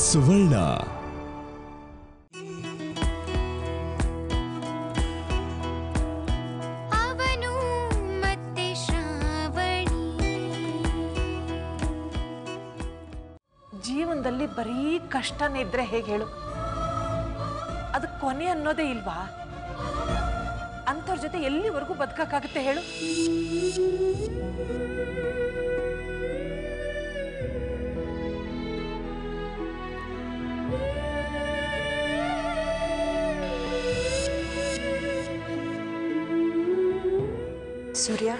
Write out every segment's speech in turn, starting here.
ಸುವರ್ಣ. ಜೀವನದಲ್ಲಿ ಬರೀ ಕಷ್ಟನೇ ಇದ್ರೆ ಹೇಗೆ ಹೇಳು? ಅದಕ್ಕೆ ಕೊನೆ ಅನ್ನೋದೇ ಇಲ್ವಾ? ಅಂಥವ್ರ ಜೊತೆ ಎಲ್ಲಿವರೆಗೂ ಬದುಕಕ್ಕಾಗುತ್ತೆ ಹೇಳು? ಸೂರ್ಯ,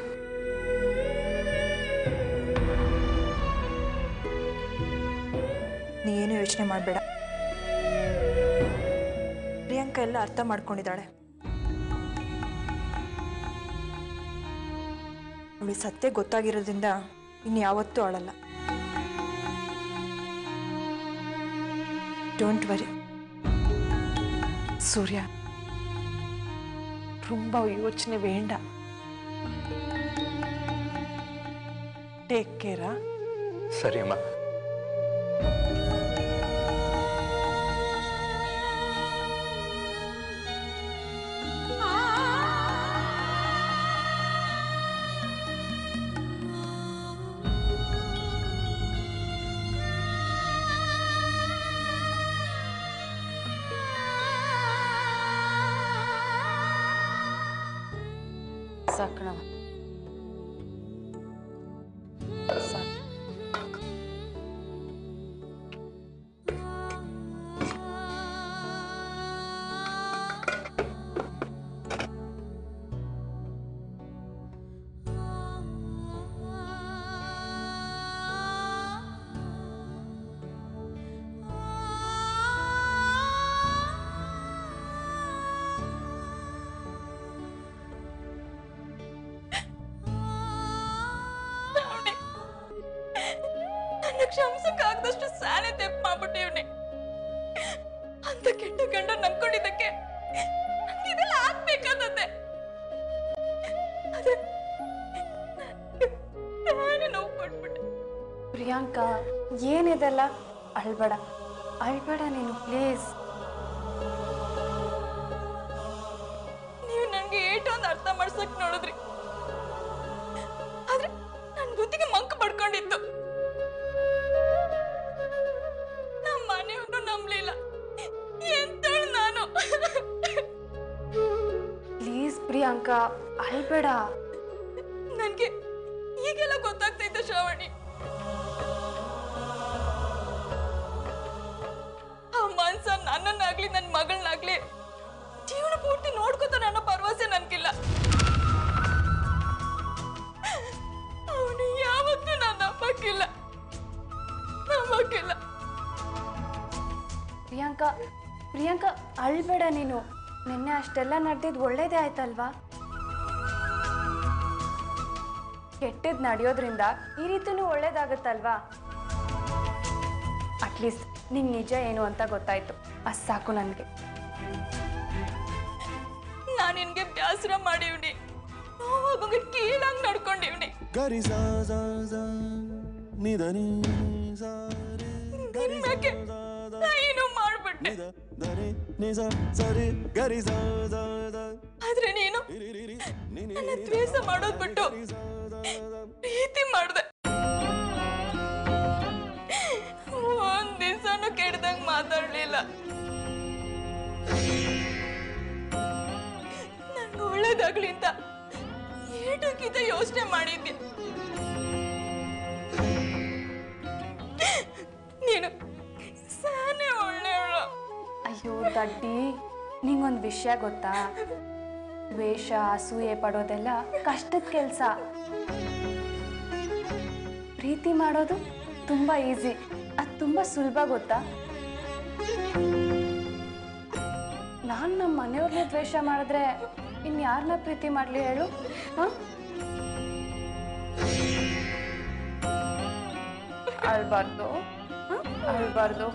ನೀ ಏನು ಯೋಚನೆ ಮಾಡಬೇಡ. ಪ್ರಿಯಾಂಕಾ ಎಲ್ಲ ಅರ್ಥ ಮಾಡ್ಕೊಂಡಿದ್ದಾಳೆ. ಅವಳಿಗೆ ಸತ್ಯ ಗೊತ್ತಾಗಿರೋದ್ರಿಂದ ಇನ್ಯಾವತ್ತೂ ಅಳಲ್ಲ. Don't worry. ಸೂರ್ಯ, ತುಂಬ ಯೋಚನೆ ಬೇಡ. ಟೇಕ್ ಕೇರಾ? ಸರಿ ಅಮ್ಮ. ಸಾಕಣವ, ಕ್ಷಮಿಸಕ್ಕಾಗದಷ್ಟು ಸಾನೆ ತೆಪ್ಪು ಮಾಡ್ಬಿಟ್ಟಿವ್ನಿ. ಅಂತ ಕೆಟ್ಟ ಗಂಡ ನಂಬ್ಕೊಂಡಿದ್ದಕ್ಕೆ ಇದೆಲ್ಲ ಆಗ್ಬೇಕಾದದ್ದೆ. ನೋವು ಕೊಟ್ಬಿಟ್ಟೆ. ಪ್ರಿಯಾಂಕಾ, ಏನಿದೆಲ್ಲ? ಅಳ್ಬೇಡ ಅಳ್ಬೇಡ ನೀನು, ಪ್ಲೀಸ್. ನೀವು ನನಗೆ ಏಟೊಂದು ಅರ್ಥ ಮಾಡ್ಸಕ್ ನೋಡಿದ್ರಿ, ಆದ್ರೆ ನನ್ನ ಬುದ್ಧಿಗೆ ಮಂಕು ಪಡ್ಕೊಂಡಿತ್ತು. ನಂಬಲಿಲ್ಲ. ಎಂತಳು ನಾನು? ಪ್ಲೀಸ್ ಪ್ರಿಯಾಂಕಾ, ಅಳ್ಬೇಡ. ನನ್ಗೆ ಈಗೆಲ್ಲ ಗೊತ್ತಾಗ್ತೈತೆ ಶ್ರಾವಣಿ. ಆ ಮನ್ಸ ನನ್ನನ್ನಾಗ್ಲಿ ನನ್ನ ಮಗಳನ್ನಾಗ್ಲಿ ಜೀವನ ಪೂರ್ತಿ ನೋಡ್ಕೋತಾನೆ ಅನ್ನೋ ಭರವಸೆ ನನ್ಗಿಲ್ಲ. ಅವನು ಯಾವತ್ತೂ ನಾನು ನಂಬಕ್ಕಿಲ್ಲ. ಪ್ರಿಯಾಂಕಾ, ಪ್ರಿಯಾಂಕಾ, ಅಳ್ಬೇಡ ನೀನು. ನಿನ್ನೆ ಅಷ್ಟೆಲ್ಲ ನಡೆದಿದ್ದು ಒಳ್ಳೇದೇ ಆಯ್ತಲ್ವಾ? ಕೆಟ್ಟದ್ದು ನಡೆಯೋದ್ರಿಂದ ಈ ರೀತಿನೂ ಒಳ್ಳೇದಾಗತ್ತಲ್ವಾ? ಅಟ್ಲೀಸ್ಟ್ ನಿಂಗೆ ನಿಜ ಏನು ಅಂತ ಗೊತ್ತಾಯ್ತು, ಅಷ್ಟು ಸಾಕು ನನಗೆ. ನಾನು ನಿನ್ಗೆ ಬ್ಯಾಸರ ಮಾಡಿವ್ನಿ, ನೋವಾಗಂಗೆ ಕೀಳಾಗಿ ನಡ್ಕೊಂಡಿವ್ನಿ. ಏನು ಮಾಡ್ಬಿಟ್ಟೆ. ಆದ್ರೆ ನೀನು ನನ್ನ ದ್ವೇಷ ಮಾಡೋದ್ ಬಿಟ್ಟು ಪ್ರೀತಿ ಮಾಡ್ದೆ. ಒಂದ್ ದಿವ್ಸನೂ ಕೆಡ್ದಂಗ್ ಮಾತಾಡ್ಲಿಲ್ಲ. ನಂಗೆ ಒಳ್ಳೇದಾಗ್ಲಿ ಅಂತ ಏಟಕ್ಕಿಂತ ಯೋಚನೆ ಮಾಡಿದ್ದೆ. ನೀನು ಸಾನೆ ಒಳ್ಳೆಯವಳು. ಅಯ್ಯೋ ದಡ್ಡಿ, ನಿಂಗೊಂದು ವಿಷಯ ಗೊತ್ತಾ? ದ್ವೇಷ, ಅಸೂಯೆ ಪಡೋದೆಲ್ಲ ಕಷ್ಟದ ಕೆಲಸ. ಪ್ರೀತಿ ಮಾಡೋದು ತುಂಬ ಈಸಿ, ಅದು ತುಂಬ ಸುಲಭ ಗೊತ್ತಾ? ನಾನು ನಮ್ಮ ಮನೆಯವ್ರನ್ನೇ ದ್ವೇಷ ಮಾಡಿದ್ರೆ ಇನ್ಯಾರನ್ನ ಪ್ರೀತಿ ಮಾಡಲಿ ಹೇಳು? ಹಾಂ, ಅಳ್ಬಾರ್ದು, ಅಳ್ಬಾರ್ದು.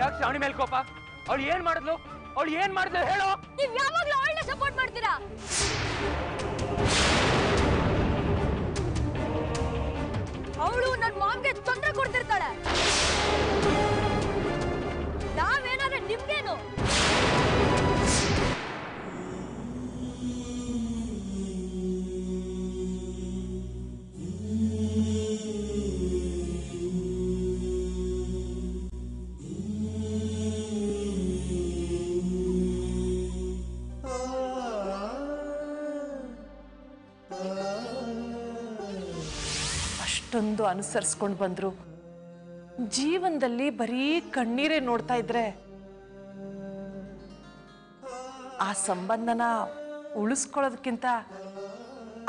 ಯಾಕೆ ಶ್ರಾವಣಿ ಮೇಲೆ ಕೋಪ? ಅವಳು ಏನ್ ಮಾಡಿದ್ಲು ಹೇಳು. ನೀವ್ ಯಾವಾಗ್ಲೂ ಅವಳನ್ನ ಸಪೋರ್ಟ್ ಮಾಡ್ತೀರಾ? ಅವಳು ನನ್ನ ಮಾಮ್ಗೆ ತೊಂದರೆ ಕೊಡ್ತಿರ್ತಾಳೆ. ನಾವೇನಾದ್ರೆ ನಿಮ್ಗೇನು? ಅಷ್ಟೊಂದು ಅನುಸರಿಸ್ಕೊಂಡು ಬಂದ್ರು ಜೀವನದಲ್ಲಿ ಬರೀ ಕಣ್ಣೀರೇ ನೋಡ್ತಾ ಇದ್ರೆ ಆ ಸಂಬಂಧನ ಉಳಿಸ್ಕೊಳ್ಳೋದಕ್ಕಿಂತ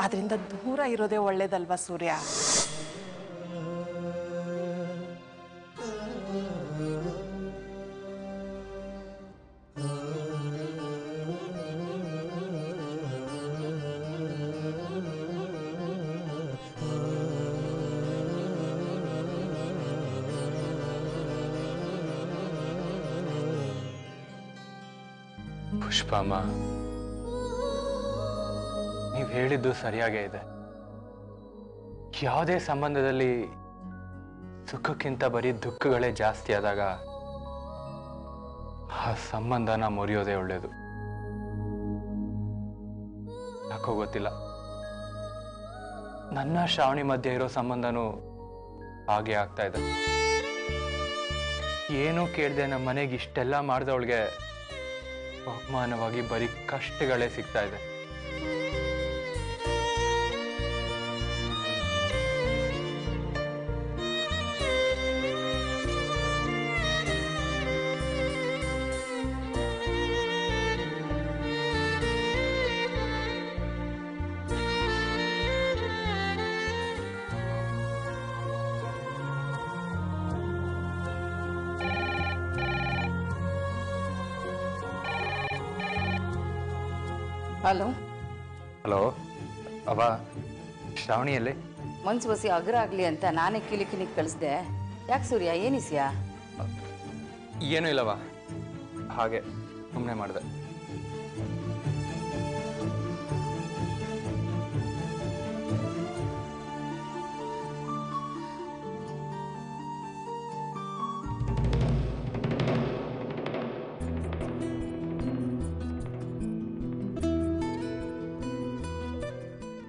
ಅದರಿಂದ ದೂರ ಇರೋದೇ ಒಳ್ಳೇದಲ್ವಾ ಸೂರ್ಯ? ಪುಷ್ಪಮ್ಮ, ನೀವು ಹೇಳಿದ್ದು ಸರಿಯಾಗೇ ಇದೆ. ಯಾವುದೇ ಸಂಬಂಧದಲ್ಲಿ ಸುಖಕ್ಕಿಂತ ಬರೀ ದುಃಖಗಳೇ ಜಾಸ್ತಿ ಆದಾಗ ಆ ಸಂಬಂಧನ ಮುರಿಯೋದೇ ಒಳ್ಳೇದು. ಯಾಕೋ ಗೊತ್ತಿಲ್ಲ, ನನ್ನ ಶ್ರಾವಣಿ ಮಧ್ಯೆ ಇರೋ ಸಂಬಂಧನೂ ಹಾಗೆ ಆಗ್ತಾ ಇದೆ. ಏನೂ ಕೇಳದೆ ನಮ್ಮ ಮನೆಗೆ ಇಷ್ಟೆಲ್ಲ ಮಾಡಿದವಳಿಗೆ ಬಹುಮಾನವಾಗಿ ಬರೀ ಕಷ್ಟಗಳೇ ಸಿಗ್ತಾ ಇದೆ. ಹಲೋ ಹಲೋ ಅವ ಶ್ರಾವಣಿಯಲ್ಲಿ ಮನ್ಸು ಬಸಿ ಅಗ್ರ ಆಗಲಿ ಅಂತ ನಾನೇ ಕಿಲಿಕಿನಿಗೆ ಕಳಿಸ್ದೆ. ಯಾಕೆ ಸೂರ್ಯ, ಏನಿಸ್ಯಾ? ಏನೂ ಇಲ್ಲವಾ, ಹಾಗೆ ಸುಮ್ಮನೆ ಮಾಡಿದೆ.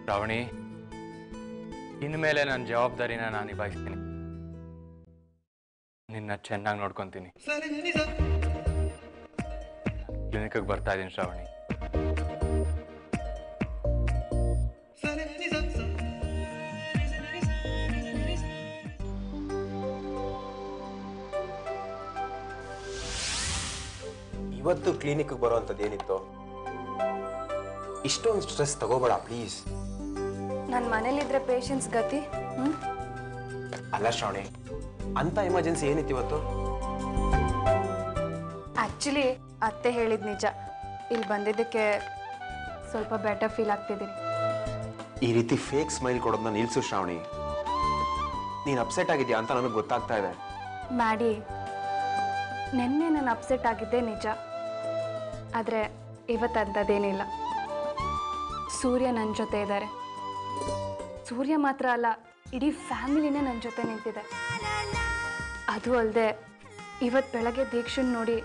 ಶ್ರಾವಣಿ, ಇನ್ಮೇಲೆ ನನ್ನ ಜವಾಬ್ದಾರಿನ ನಾನು ನಿಭಾಯಿಸ್ತೀನಿ. ನಿನ್ನ ಚೆನ್ನಾಗಿ ನೋಡ್ಕೊತೀನಿ. ಕ್ಲಿನಿಕ್ಗೆ ಬರ್ತಾ ಇದ್ದೀನಿ ಶ್ರಾವಣಿ. ಇವತ್ತು ಕ್ಲಿನಿಕ್ಗೆ ಬರೋವಂಥದ್ದು ಏನಿತ್ತು? ಇಷ್ಟೊಂದು ಸ್ಟ್ರೆಸ್ ತಗೋಬೇಡ ಪ್ಲೀಸ್. ನನ್ನ ಮನೇಲಿದ್ರೆ ಪೇಷನ್ಸ್ ಗತಿ. ಅಲ್ಲ ಶ್ರಾವಣಿ, ಅಂತ ಎಮರ್ಜೆನ್ಸಿ ಏನಿತ್ತು ಇವತ್ತು? ಆ್ಯಕ್ಚುಲಿ ಅತ್ತೆ ಹೇಳಿದ ನಿಜ. ಇಲ್ಲಿ ಬಂದಿದ್ದಕ್ಕೆ ಸ್ವಲ್ಪ ಬೆಟರ್ ಫೀಲ್ ಆಗ್ತಿದ್ದೀನಿ. ಈ ರೀತಿ ಫೇಕ್ ಸ್ಮೈಲ್ ಕೊಡೋದನ್ನ ನಿಲ್ಸು ಶ್ರಾವಣಿ. ನೀನು ಅಪ್ಸೆಟ್ ಆಗಿದ್ಯಾ ಅಂತ ನನಗೆ ಗೊತ್ತಾಗ್ತಾ ಇದೆ. ಮ್ಯಾಡಿ, ನಿನ್ನೆ ನಾನು ಅಪ್ಸೆಟ್ ಆಗಿದ್ದೆ ನಿಜ, ಆದರೆ ಇವತ್ತಂಥದ್ದೇನಿಲ್ಲ. ಸೂರ್ಯ ನನ್ನ ಜೊತೆ ಇದ್ದಾರೆ. ಸೂರ್ಯ ಮಾತ್ರ ಅಲ್ಲ, ಇಡೀ ಫ್ಯಾಮಿಲಿನೇ ನನ್ನ ಜೊತೆ ನಿಂತಿದೆ. ಅದು ಅಲ್ಲದೆ ಇವತ್ತು ಬೆಳಗ್ಗೆ ದೀಕ್ಷನ್ ನೋಡಿ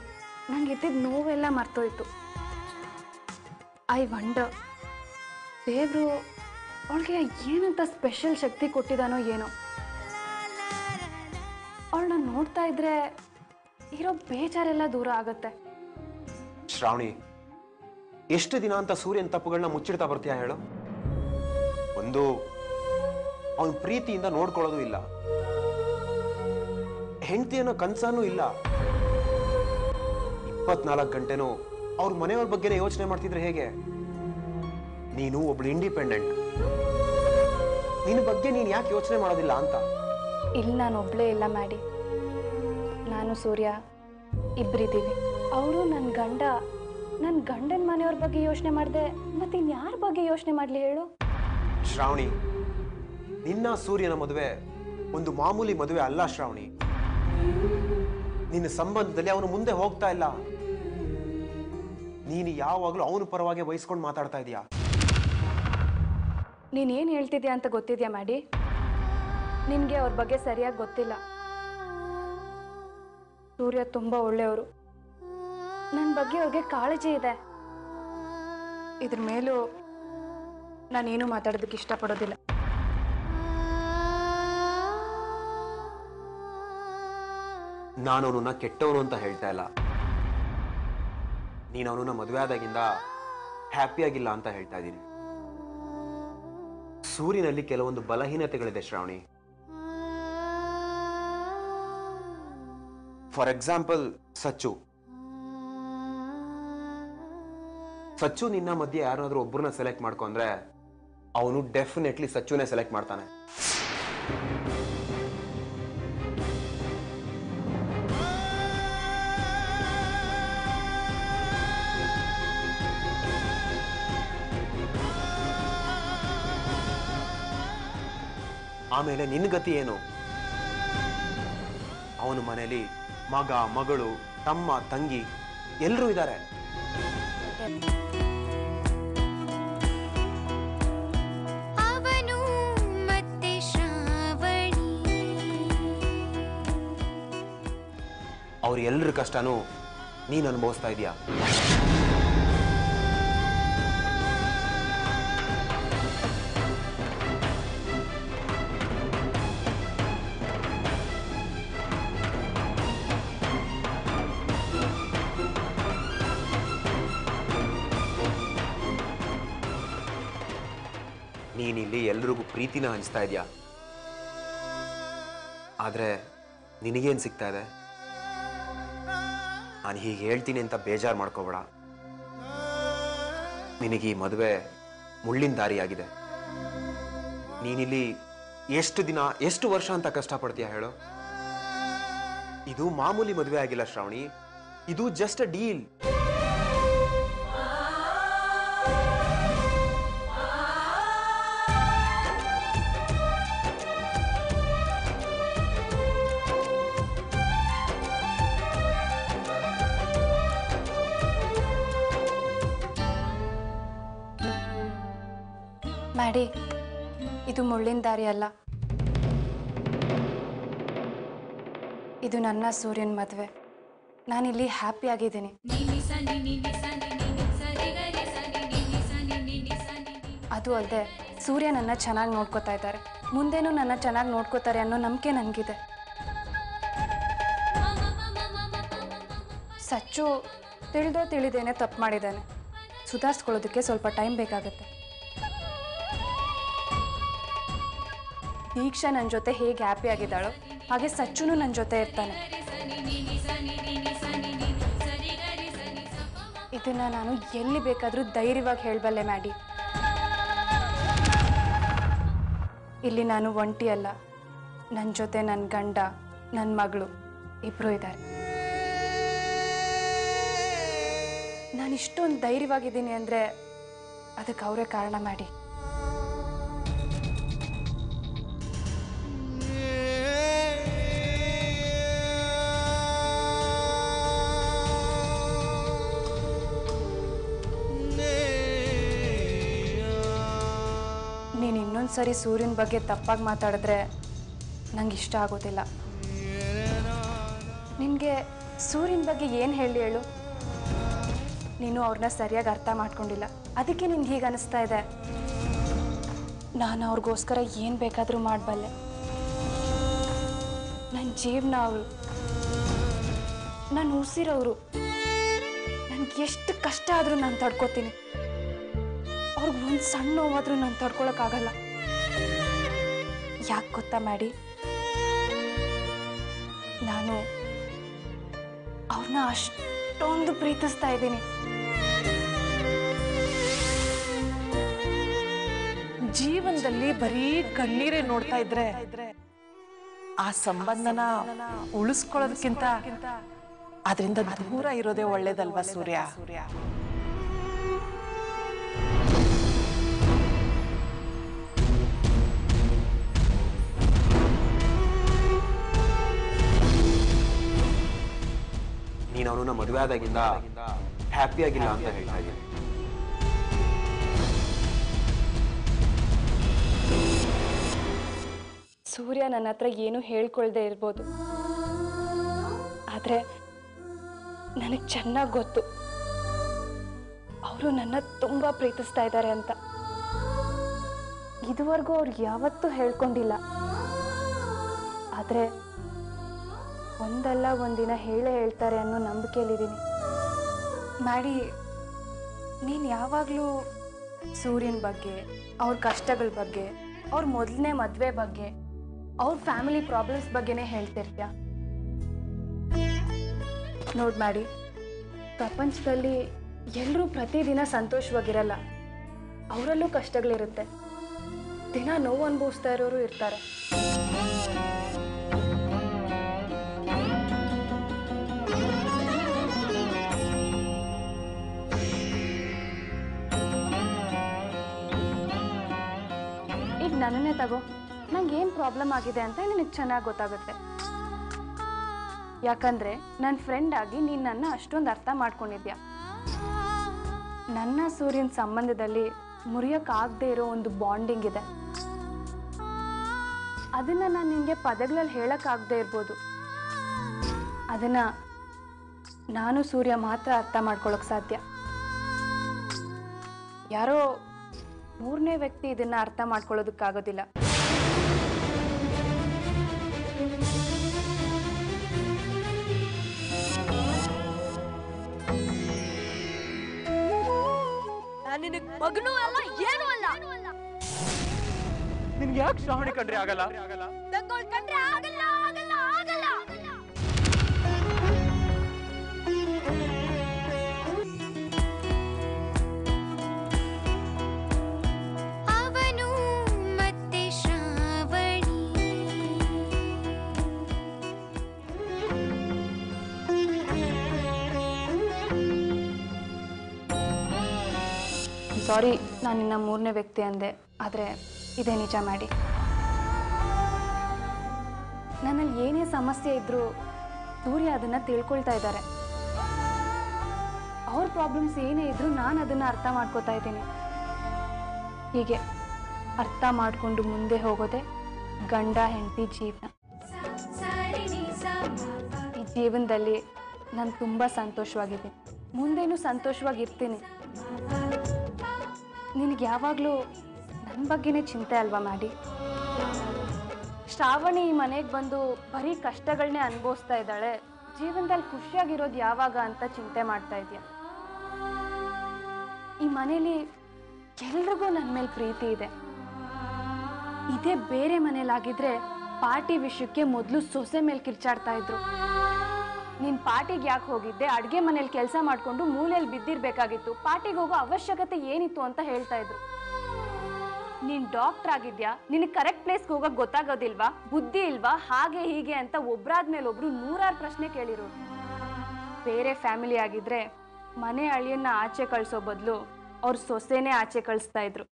ನಂಗೆ ಇದ್ದಿದ್ದ ನೋವೆಲ್ಲ ಮರ್ತೋಯ್ತು. ಐ ವಂಡರ್, ದೇವರು ಅವಳಿಗೆ ಏನಂತ ಸ್ಪೆಷಲ್ ಶಕ್ತಿ ಕೊಟ್ಟಿದ್ದಾನೋ ಏನೋ. ಅವಳನ್ನ ನೋಡ್ತಾ ಇದ್ರೆ ಇರೋ ಬೇಜಾರೆಲ್ಲ ದೂರ ಆಗುತ್ತೆ. ಶ್ರಾವಣಿ, ಎಷ್ಟು ದಿನ ಅಂತ ಸೂರ್ಯನ ತಪ್ಪುಗಳನ್ನ ಮುಚ್ಚಿಡ್ತಾ ಬರ್ತೀಯಾ ಹೇಳು? ಒಂದು ಅವನ ಪ್ರೀತಿಯಿಂದ ನೋಡ್ಕೊಳ್ಳೋದು ಇಲ್ಲ, ಹೆಂಡತಿ ಅನ್ನೋ ಕನ್ಸನೂ ಇಲ್ಲ. 24 ಗಂಟೆನೂ ಅವ್ರ ಮನೆಯವ್ರ ಬಗ್ಗೆನೇ ಯೋಚನೆ ಮಾಡ್ತಿದ್ರೆ ಹೇಗೆ? ನೀನು ಒಬ್ಳು ಇಂಡಿಪೆಂಡೆಂಟ್, ನಿನ್ನ ಬಗ್ಗೆ ನೀನು ಯಾಕೆ ಯೋಚನೆ ಮಾಡೋದಿಲ್ಲ ಅಂತ. ಇಲ್ಲಿ ನಾನು ಒಬ್ಳೇ ಇಲ್ಲ ಮ್ಯಾಡಿ, ನಾನು ಸೂರ್ಯ ಇಬ್ಬರಿದ್ದೀವಿ. ಅವರು ನನ್ನ ಗಂಡನ ಮನೆಯವ್ರ ಬಗ್ಗೆ ಯೋಚನೆ ಮಾಡಿದೆ, ಮತ್ತೆ ಇನ್ಯಾರ ಬಗ್ಗೆ ಯೋಚನೆ ಮಾಡಲಿ ಹೇಳು? ಶ್ರಾವಣಿ, ನಿನ್ನ ಸೂರ್ಯನ ಮದುವೆ ಒಂದು ಮಾಮೂಲಿ ಮದುವೆ ಅಲ್ಲ ಶ್ರಾವಣಿ. ನಿನ್ನ ಸಂಬಂಧದಲ್ಲಿ ಅವನು ಮುಂದೆ ಹೋಗ್ತಾ ಇಲ್ಲ. ನೀನು ಯಾವಾಗಲೂ ಅವನ ಪರವಾಗಿ ವಹಿಸ್ಕೊಂಡು ಮಾತಾಡ್ತಾ ಇದೀಯಾ. ನೀನೇನು ಹೇಳ್ತಿದ್ಯಾ ಅಂತ ಗೊತ್ತಿದ್ಯಾ ಮಾಡಿ? ನಿನಗೆ ಅವ್ರ ಬಗ್ಗೆ ಸರಿಯಾಗಿ ಗೊತ್ತಿಲ್ಲ. ಸೂರ್ಯ ತುಂಬ ಒಳ್ಳೆಯವರು. ನನ್ನ ಬಗ್ಗೆ ಅವ್ರಿಗೆ ಕಾಳಜಿ ಇದೆ. ಇದ್ರ ಮೇಲೂ ನಾನೇನು ಮಾತಾಡೋದಕ್ಕೆ ಇಷ್ಟಪಡೋದಿಲ್ಲ. ನಾನು ಅವನನ್ನ ಕೆಟ್ಟವನು ಅಂತ ಹೇಳ್ತಾ ಇಲ್ಲ. ನೀನು ಅವನನ್ನ ಮದುವೆ ಆದಾಗಿಂದ ಹ್ಯಾಪಿಯಾಗಿಲ್ಲ ಅಂತ ಹೇಳ್ತಾ ಇದ್ದೀನಿ. ಸೂರ್ಯನಲ್ಲಿ ಕೆಲವೊಂದು ಬಲಹೀನತೆಗಳಿದೆ ಶ್ರಾವಣಿ. ಫಾರ್ ಎಕ್ಸಾಂಪಲ್ ಸಚ್ಚು ನಿನ್ನ ಮಧ್ಯೆ ಯಾರಾದ್ರೂ ಒಬ್ಬರನ್ನ ಸೆಲೆಕ್ಟ್ ಮಾಡ್ಕೊಂಡ್ರೆ ಅವನು ಡೆಫಿನೆಟ್ಲಿ ಸಚ್ಚುನೇ ಸೆಲೆಕ್ಟ್ ಮಾಡ್ತಾನೆ. ಆಮೇಲೆ ನಿನ್ನ ಗತಿ ಏನು? ಅವನ ಮನೆಯಲ್ಲಿ ಮಗ, ಮಗಳು, ತಮ್ಮ, ತಂಗಿ ಎಲ್ಲರೂ ಇದ್ದಾರೆ. ಅವನು ಮತ್ತೆ ಶ್ರಾವಣಿ, ಅವ್ರ ಎಲ್ಲರ ಕಷ್ಟನೂ ನೀನು ಅನುಭವಿಸ್ತಾ ಇದೀಯಾ. ನೀನಿಲ್ಲಿ ಎಲ್ರಿಗೂ ಪ್ರೀತಿನ ಹಂಚ್ತಾ ಇದೆಯಾ. ಆದ್ರೆ ನಿನಗೇನು ಸಿಗ್ತಾ ಇದೆ? ನಾನು ಹೀಗೆ ಹೇಳ್ತೀನಿ ಅಂತ ಬೇಜಾರು ಮಾಡ್ಕೋಬೇಡ. ನಿನಗೆ ಈ ಮದುವೆ ಮುಳ್ಳಿನ ದಾರಿಯಾಗಿದೆ. ನೀನಿಲ್ಲಿ ಎಷ್ಟು ದಿನ, ಎಷ್ಟು ವರ್ಷ ಅಂತ ಕಷ್ಟಪಡ್ತೀಯ ಹೇಳು? ಇದು ಮಾಮೂಲಿ ಮದುವೆ ಆಗಿಲ್ಲ ಶ್ರಾವಣಿ, ಇದು ಜಸ್ಟ್ ಅ ಡೀಲ್. ಮ್ಯಾಡಿ, ಇದು ಮುಳ್ಳಿನ ದಾರಿ ಅಲ್ಲ. ಇದು ನನ್ನ ಸೂರ್ಯನ ಮದುವೆ. ನಾನಿಲ್ಲಿ ಹ್ಯಾಪಿ ಆಗಿದ್ದೀನಿ. ಅದು ಅಲ್ಲದೆ ಸೂರ್ಯ ನನ್ನ ಚೆನ್ನಾಗಿ ನೋಡ್ಕೋತಾ ಇದ್ದಾರೆ. ಮುಂದೇನೂ ನನ್ನ ಚೆನ್ನಾಗಿ ನೋಡ್ಕೋತಾರೆ ಅನ್ನೋ ನಂಬಿಕೆ ನನಗಿದೆ. ಸಚ್ಚು ತಿಳಿದೋ ತಿಳಿದೇನೆ ತಪ್ಪು ಮಾಡಿದ್ದಾನೆ. ಸುಧಾರಿಸ್ಕೊಳ್ಳೋದಕ್ಕೆ ಸ್ವಲ್ಪ ಟೈಮ್ ಬೇಕಾಗುತ್ತೆ. ದೀಕ್ಷಾ ನನ್ನ ಜೊತೆ ಹೇಗೆ ಹ್ಯಾಪಿ ಆಗಿದ್ದಾಳೋ ಹಾಗೆ ಸಚ್ಚುನು ನನ್ನ ಜೊತೆ ಇರ್ತಾನೆ. ಇದನ್ನ ನಾನು ಎಲ್ಲಿ ಬೇಕಾದರೂ ಧೈರ್ಯವಾಗಿ ಹೇಳಬಲ್ಲೆ ಮ್ಯಾಡಿ. ಇಲ್ಲಿ ನಾನು ಒಂಟಿ ಅಲ್ಲ. ನನ್ನ ಜೊತೆ ನನ್ನ ಗಂಡ, ನನ್ನ ಮಗಳು ಇಬ್ಬರು ಇದ್ದಾರೆ. ನಾನು ಇಷ್ಟೊಂದು ಧೈರ್ಯವಾಗಿದ್ದೀನಿ ಅಂದರೆ ಅದಕ್ಕೆ ಅವರೇ ಕಾರಣ ಮಾಡಿ. ನೀನು ಇನ್ನೊಂದು ಸರಿ ಸೂರ್ಯನ ಬಗ್ಗೆ ತಪ್ಪಾಗಿ ಮಾತಾಡಿದ್ರೆ ನಂಗೆ ಇಷ್ಟ ಆಗೋದಿಲ್ಲ. ನಿನಗೆ ಸೂರ್ಯನ ಬಗ್ಗೆ ಏನು ಹೇಳಿ ಹೇಳು? ನೀನು ಅವ್ರನ್ನ ಸರಿಯಾಗಿ ಅರ್ಥ ಮಾಡ್ಕೊಂಡಿಲ್ಲ. ಅದಕ್ಕೆ ನಿನ್ಗೆ ಹೀಗೆ ಅನಿಸ್ತಾ ಇದೆ. ನಾನು ಅವ್ರಿಗೋಸ್ಕರ ಏನು ಬೇಕಾದರೂ ಮಾಡಬಲ್ಲೆ. ನನ್ನ ಜೀವನ ಅವರು, ನಾನು ಉಸಿರವರು. ನನಗೆ ಎಷ್ಟು ಕಷ್ಟ ಆದರೂ ನಾನು ತಡ್ಕೋತೀನಿ. ಅವ್ರಿಗೆ ಒಂದು ಸಣ್ಣ ನೋವಾದರೂ ನಾನು ತಡ್ಕೊಳಕ್ಕಾಗಲ್ಲ. ಯಾಕೆ ಗೊತ್ತಾ ಮ್ಯಾಡಿ? ನಾನು ಅವ್ರನ್ನ ಅಷ್ಟೊಂದು ಪ್ರೀತಿಸ್ತಾ ಇದ್ದೀನಿ. ಜೀವನದಲ್ಲಿ ಬರೀ ಕಣ್ಣೀರೇ ನೋಡ್ತಾ ಇದ್ರೆ ಆ ಸಂಬಂಧನ ಉಳಿಸ್ಕೊಳ್ಳೋದಕ್ಕಿಂತ ಅದರಿಂದ ದೂರ ಇರೋದೇ ಒಳ್ಳೇದಲ್ವಾ ಸೂರ್ಯ? ನೀನು ಅವನನ್ನ ಮದುವೆ ಆದಾಗಿಂದ ಹ್ಯಾಪಿ ಆಗಿಲ್ಲ ಅಂತ ಹೇಳ್ತಾ ಇದ್ದೀನಿ. ಸೂರ್ಯ ನನ್ನ ಹತ್ರ ಏನೂ ಹೇಳ್ಕೊಳ್ದೆ ಇರ್ಬೋದು, ಆದರೆ ನನಗೆ ಚೆನ್ನಾಗಿ ಗೊತ್ತು ಅವರು ನನ್ನ ತುಂಬ ಪ್ರೀತಿಸ್ತಾ ಇದ್ದಾರೆ ಅಂತ. ಇದುವರೆಗೂ ಅವ್ರು ಯಾವತ್ತೂ ಹೇಳ್ಕೊಂಡಿಲ್ಲ, ಆದರೆ ಒಂದಲ್ಲ ಒಂದಿನ ಹೇಳೇ ಹೇಳ್ತಾರೆ ಅನ್ನೋ ನಂಬಿಕೆಯಲ್ಲಿದ್ದೀನಿ. ಮ್ಯಾಡಿ, ನೀನು ಯಾವಾಗಲೂ ಸೂರ್ಯನ ಬಗ್ಗೆ, ಅವ್ರ ಕಷ್ಟಗಳ ಬಗ್ಗೆ, ಅವ್ರ ಮೊದಲನೇ ಮದುವೆ ಬಗ್ಗೆ, ಅವ್ರ ಫ್ಯಾಮಿಲಿ ಪ್ರಾಬ್ಲಮ್ಸ್ ಬಗ್ಗೆನೇ ಹೇಳ್ತಿರ್ತೀಯ. ನೋಡ್ ಮ್ಯಾಡಿ, ಪ್ರಪಂಚದಲ್ಲಿ ಎಲ್ಲರೂ ಪ್ರತಿದಿನ ಸಂತೋಷವಾಗಿರಲ್ಲ, ಅವರಲ್ಲೂ ಕಷ್ಟಗಳಿರುತ್ತೆ. ದಿನ ನೋವು ಅನುಭವಿಸ್ತಾ ಇರೋರು ಇರ್ತಾರೆ. ಈಗ ನನ್ನನ್ನೇ ತಗೋ, ನಂಗೆ ಏನು ಪ್ರಾಬ್ಲಮ್ ಆಗಿದೆ ಅಂತ ನಿನಗೆ ಚೆನ್ನಾಗಿ ಗೊತ್ತಾಗುತ್ತೆ. ಯಾಕಂದ್ರೆ ನನ್ನ ಫ್ರೆಂಡ್ ಆಗಿ ನೀನು ನನ್ನ ಅಷ್ಟೊಂದು ಅರ್ಥ ಮಾಡ್ಕೊಂಡಿದ್ಯಾ. ನನ್ನ ಸೂರ್ಯನ ಸಂಬಂಧದಲ್ಲಿ ಮುರಿಯೋಕ್ಕಾಗದೇ ಇರೋ ಒಂದು ಬಾಂಡಿಂಗ್ ಇದೆ. ಅದನ್ನ ನಾನು ನಿನಗೆ ಪದಗಳಲ್ಲಿ ಹೇಳೋಕ್ಕಾಗದೇ ಇರ್ಬೋದು, ಅದನ್ನ ನಾನು ಸೂರ್ಯ ಮಾತ್ರ ಅರ್ಥ ಮಾಡ್ಕೊಳ್ಳೋಕೆ ಸಾಧ್ಯ. ಯಾರೋ ಮೂರನೇ ವ್ಯಕ್ತಿ ಇದನ್ನ ಅರ್ಥ ಮಾಡ್ಕೊಳ್ಳೋದಕ್ಕಾಗೋದಿಲ್ಲ. ನಿನಗೆ ಮಗನೂ ಅಲ್ಲ ಏನೂ ಅಲ್ಲ. ನಿನ್ಗೆ ಯಾಕೆ ಶ್ರಾವಣಿ ಕಂಡ್ರೆ ಆಗಲ್ಲ? ನಂಗೋಳ್ ಕಂಡ್ರೆ ಆಗಲ್ಲ ಆಗಲ್ಲ ಆಗಲ್ಲ. ಅವನು ಮತ್ತೆ ಶ್ರಾವಣಿ. ಸಾರಿ, ನಾನು ನಿನ್ನ ಮೂರನೇ ವ್ಯಕ್ತಿ ಅಂದೆ, ಆದರೆ ಇದೇ ನಿಜ ಮ್ಯಾಡಿ. ನನ್ನಲ್ಲಿ ಏನೇ ಸಮಸ್ಯೆ ಇದ್ರೂ ಸೂರ್ಯ ಅದನ್ನು ತಿಳ್ಕೊಳ್ತಾ ಇದ್ದಾರೆ. ಅವ್ರ ಪ್ರಾಬ್ಲಮ್ಸ್ ಏನೇ ಇದ್ರೂ ನಾನು ಅದನ್ನು ಅರ್ಥ ಮಾಡ್ಕೋತಾ ಇದ್ದೀನಿ. ಹೀಗೆ ಅರ್ಥ ಮಾಡಿಕೊಂಡು ಮುಂದೆ ಹೋಗೋದೆ ಗಂಡ ಹೆಂಡತಿ ಜೀವನ. ಈ ಜೀವನದಲ್ಲಿ ನಾನು ತುಂಬ ಸಂತೋಷವಾಗಿದ್ದೀನಿ, ಮುಂದೇನೂ ಸಂತೋಷವಾಗಿರ್ತೀನಿ. ನಿನಗೆ ಯಾವಾಗಲೂ ನನ್ನ ಬಗ್ಗೆನೇ ಚಿಂತೆ ಅಲ್ವಾ ಮ್ಯಾಡಿ? ಶ್ರಾವಣಿ ಈ ಮನೆಗೆ ಬಂದು ಬರೀ ಕಷ್ಟಗಳನ್ನೇ ಅನುಭವಿಸ್ತಾ ಇದ್ದಾಳೆ, ಜೀವನದಲ್ಲಿ ಖುಷಿಯಾಗಿರೋದು ಯಾವಾಗ ಅಂತ ಚಿಂತೆ ಮಾಡ್ತಾ ಇದೆಯಾ? ಈ ಮನೇಲಿ ಎಲ್ರಿಗೂ ನನ್ನ ಮೇಲೆ ಪ್ರೀತಿ ಇದೆ. ಇದೇ ಬೇರೆ ಮನೇಲಾಗಿದ್ರೆ ಪಾರ್ಟಿ ವಿಷಯಕ್ಕೆ ಮೊದಲು ಸೊಸೆ ಮೇಲೆ ಕಿರ್ಚಾಡ್ತಾ ಇದ್ರು. ನೀನು ಪಾರ್ಟಿಗೆ ಯಾಕೆ ಹೋಗಿದ್ದೆ, ಅಡುಗೆ ಮನೇಲಿ ಕೆಲಸ ಮಾಡಿಕೊಂಡು ಮೂಲೆಯಲ್ಲಿ ಬಿದ್ದಿರ್ಬೇಕಾಗಿತ್ತು, ಪಾರ್ಟಿಗೆ ಹೋಗೋ ಅವಶ್ಯಕತೆ ಏನಿತ್ತು ಅಂತ ಹೇಳ್ತಾ ಇದ್ರು. ನೀನು ಡಾಕ್ಟರ್ ಆಗಿದ್ಯಾ, ನಿನಗೆ ಕರೆಕ್ಟ್ ಪ್ಲೇಸ್ಗೆ ಹೋಗಕ್ಕೆ ಗೊತ್ತಾಗೋದಿಲ್ವಾ, ಬುದ್ಧಿ ಇಲ್ವಾ, ಹಾಗೆ ಹೀಗೆ ಅಂತ ಒಬ್ರಾದ್ಮೇಲೆ ಒಬ್ರು ನೂರಾರು ಪ್ರಶ್ನೆ ಕೇಳಿರೋರು. ಬೇರೆ ಫ್ಯಾಮಿಲಿ ಆಗಿದ್ರೆ ಮನೆ ಅಳಿಯನ್ನ ಆಚೆ ಕಳಿಸೋ ಬದಲು ಅವ್ರ ಸೊಸೆನೇ ಆಚೆ ಕಳಿಸ್ತಾ ಇದ್ರು.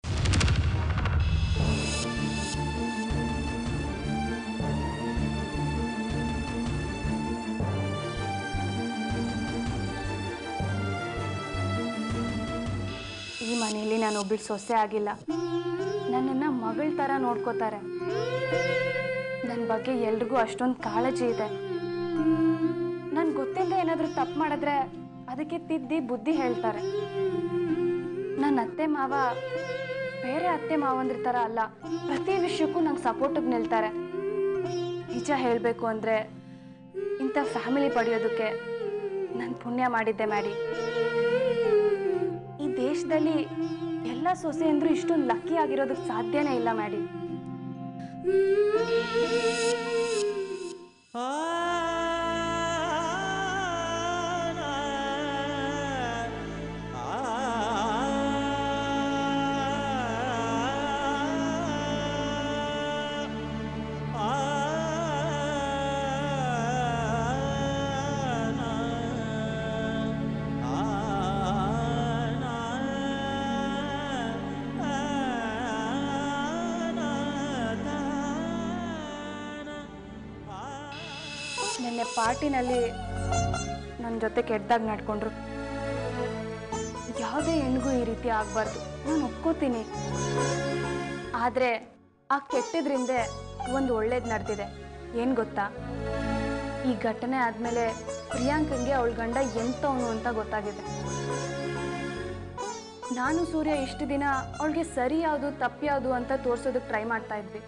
ಈ ಮನೆಯಲ್ಲಿ ನಾನು ಒಬ್ಬಳು ಸೊಸೆ ಆಗಿಲ್ಲ, ನನ್ನನ್ನು ಮಗಳ ಥರ ನೋಡ್ಕೋತಾರೆ. ನನ್ನ ಬಗ್ಗೆ ಎಲ್ರಿಗೂ ಅಷ್ಟೊಂದು ಕಾಳಜಿ ಇದೆ. ನನ್ಗೆ ಗೊತ್ತಿಲ್ಲದೆ ಏನಾದರೂ ತಪ್ಪು ಮಾಡಿದ್ರೆ ಅದಕ್ಕೆ ತಿದ್ದಿ ಬುದ್ಧಿ ಹೇಳ್ತಾರೆ. ನನ್ನ ಅತ್ತೆ ಮಾವ ಬೇರೆ ಅತ್ತೆ ಮಾವಂದ್ರ ಥರ ಅಲ್ಲ, ಪ್ರತಿ ವಿಷಯಕ್ಕೂ ನಂಗೆ ಸಪೋರ್ಟಿಗೆ ನಿಲ್ತಾರೆ. ನಿಜ ಹೇಳಬೇಕು ಅಂದರೆ ಇಂಥ ಫ್ಯಾಮಿಲಿ ಪಡೆಯೋದಕ್ಕೆ ನಾನು ಪುಣ್ಯ ಮಾಡಿದ್ದೆ ಮ್ಯಾಡಿ. ಈ ದೇಶದಲ್ಲಿ ಎಲ್ಲ ಸೊಸೆ ಅಂದ್ರೂ ಇಷ್ಟೊಂದು ಲಕ್ಕಿ ಆಗಿರೋದಕ್ಕೆ ಸಾಧ್ಯನೇ ಇಲ್ಲ ಮ್ಯಾಡಿ. ನಿನ್ನೆ ಪಾರ್ಟಿನಲ್ಲಿ ನನ್ನ ಜೊತೆ ಕೆಟ್ಟದಾಗ ನಡ್ಕೊಂಡ್ರು. ಯಾವುದೇ ಹೆಣ್ಗೂ ಈ ರೀತಿ ಆಗಬಾರ್ದು, ನಾನು ಒಪ್ಕೋತೀನಿ. ಆದರೆ ಆ ಕೆಟ್ಟದ್ರಿಂದ ಒಂದು ಒಳ್ಳೇದು ನಡೆದಿದೆ. ಏನು ಗೊತ್ತಾ, ಈ ಘಟನೆ ಆದಮೇಲೆ ಪ್ರಿಯಾಂಕಂಗೆ ಅವಳ ಗಂಡ ಎಂಥವನು ಅಂತ ಗೊತ್ತಾಗಿದೆ. ನಾನು ಸೂರ್ಯ ಇಷ್ಟು ದಿನ ಅವಳಿಗೆ ಸರಿ ಯಾವುದು ತಪ್ಪು ಯಾವುದು ಅಂತ ತೋರಿಸೋದಕ್ಕೆ ಟ್ರೈ ಮಾಡ್ತಾ ಇದ್ವಿ.